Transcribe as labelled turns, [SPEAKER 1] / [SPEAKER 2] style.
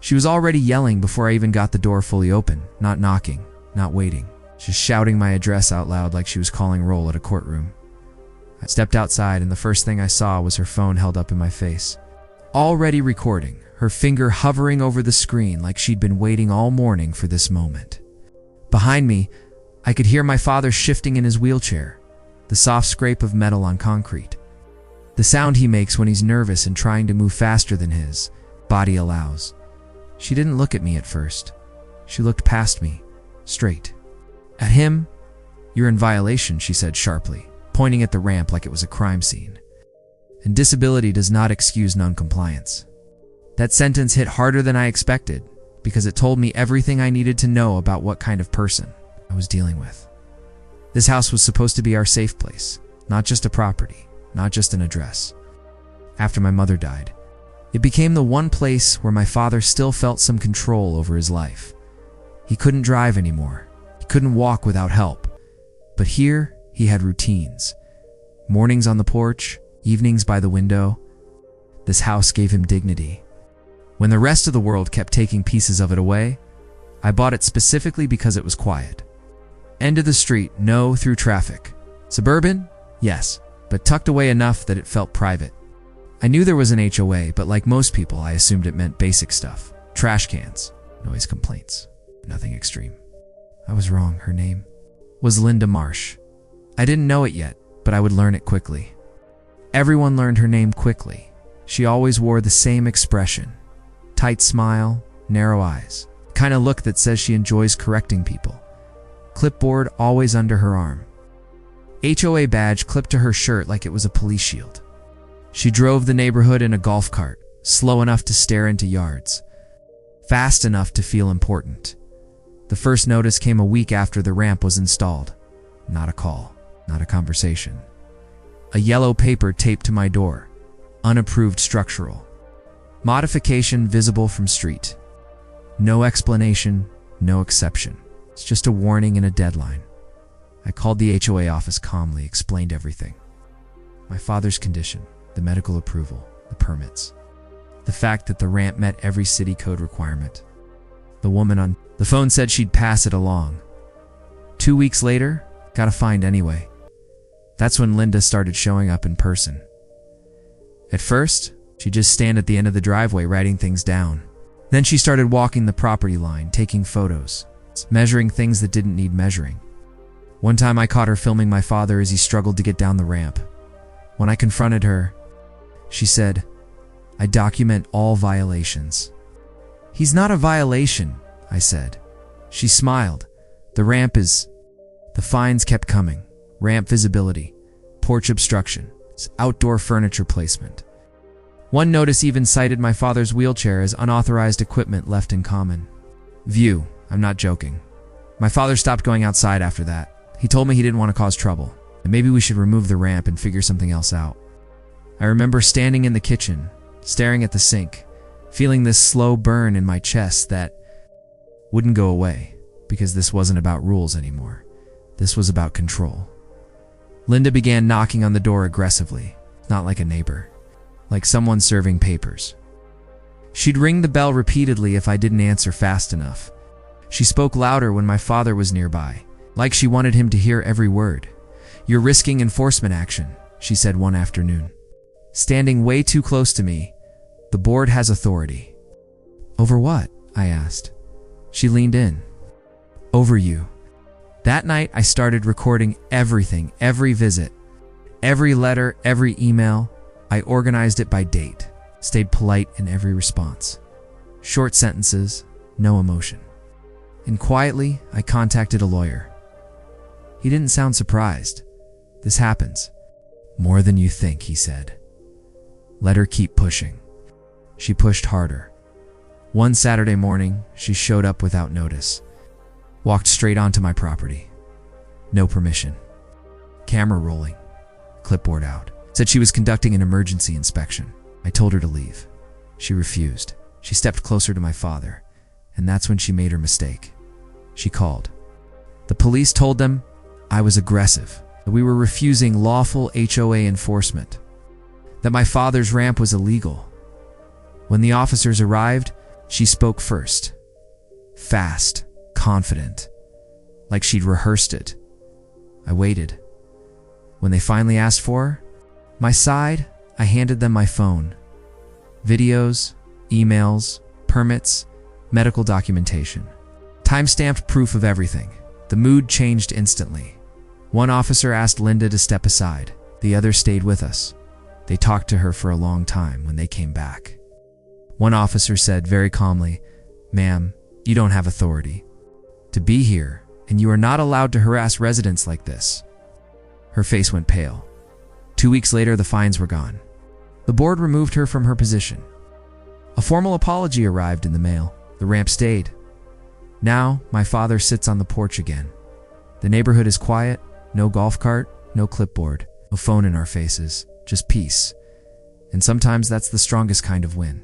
[SPEAKER 1] She was already yelling before I even got the door fully open, not knocking, not waiting, just shouting my address out loud like she was calling roll at a courtroom. I stepped outside and the first thing I saw was her phone held up in my face. Already recording, her finger hovering over the screen like she'd been waiting all morning for this moment. Behind me, I could hear my father shifting in his wheelchair, the soft scrape of metal on concrete. The sound he makes when he's nervous and trying to move faster than his body allows. She didn't look at me at first. She looked past me, straight. At him? "You're in violation," she said sharply, pointing at the ramp like it was a crime scene. And disability does not excuse noncompliance. That sentence hit harder than I expected because it told me everything I needed to know about what kind of person I was dealing with. This house was supposed to be our safe place, not just a property, not just an address. After my mother died, it became the one place where my father still felt some control over his life. He couldn't drive anymore. He couldn't walk without help. But here, he had routines. Mornings on the porch, evenings by the window. This house gave him dignity. When the rest of the world kept taking pieces of it away, I bought it specifically because it was quiet. End of the street, no through traffic. Suburban? Yes, but tucked away enough that it felt private. I knew there was an HOA, but like most people, I assumed it meant basic stuff. Trash cans, noise complaints, nothing extreme. I was wrong. Her name was Linda Marsh. I didn't know it yet, but I would learn it quickly. Everyone learned her name quickly. She always wore the same expression. Tight smile, narrow eyes. The kind of look that says she enjoys correcting people. Clipboard always under her arm. HOA badge clipped to her shirt like it was a police shield. She drove the neighborhood in a golf cart, slow enough to stare into yards, fast enough to feel important. The first notice came a week after the ramp was installed. Not a call, not a conversation. A yellow paper taped to my door. Unapproved structural. Modification visible from street. No explanation, no exception. It's just a warning and a deadline. I called the HOA office calmly, explained everything. My father's condition, the medical approval, the permits. The fact that the ramp met every city code requirement. The woman on the phone said she'd pass it along. 2 weeks later, got a fine anyway. That's when Linda started showing up in person. At first, she'd just stand at the end of the driveway writing things down. Then she started walking the property line, taking photos, measuring things that didn't need measuring. One time I caught her filming my father as he struggled to get down the ramp. When I confronted her, she said, "I document all violations." "He's not a violation," I said. She smiled. The fines kept coming. Ramp visibility, porch obstruction, outdoor furniture placement. One notice even cited my father's wheelchair as unauthorized equipment left in common view. I'm not joking. My father stopped going outside after that. He told me he didn't want to cause trouble, and maybe we should remove the ramp and figure something else out. I remember standing in the kitchen, staring at the sink, feeling this slow burn in my chest that wouldn't go away, because this wasn't about rules anymore. This was about control. Linda began knocking on the door aggressively, not like a neighbor, like someone serving papers. She'd ring the bell repeatedly if I didn't answer fast enough. She spoke louder when my father was nearby, like she wanted him to hear every word. "You're risking enforcement action," she said one afternoon. Standing way too close to me, "The board has authority." "Over what?" I asked. She leaned in. "Over you." That night, I started recording everything, every visit, every letter, every email. I organized it by date, stayed polite in every response. Short sentences, no emotion. And quietly, I contacted a lawyer. He didn't sound surprised. "This happens. More than you think," he said. "Let her keep pushing." She pushed harder. One Saturday morning, she showed up without notice. Walked straight onto my property. No permission. Camera rolling. Clipboard out. Said she was conducting an emergency inspection. I told her to leave. She refused. She stepped closer to my father, and that's when she made her mistake. She called. The police told them I was aggressive, that we were refusing lawful HOA enforcement, that my father's ramp was illegal. When the officers arrived, She spoke first. Fast, confident, like she'd rehearsed it. I waited. When they finally asked for my side, I handed them my phone. Videos, emails, permits, medical documentation. Time-stamped proof of everything. The mood changed instantly. One officer asked Linda to step aside. The other stayed with us. They talked to her for a long time when they came back. One officer said very calmly, "Ma'am, you don't have authority to be here, and you are not allowed to harass residents like this." Her face went pale. 2 weeks later, the fines were gone. The board removed her from her position. A formal apology arrived in the mail. The ramp stayed. Now, my father sits on the porch again. The neighborhood is quiet, no golf cart, no clipboard, no phone in our faces, just peace. And sometimes that's the strongest kind of win.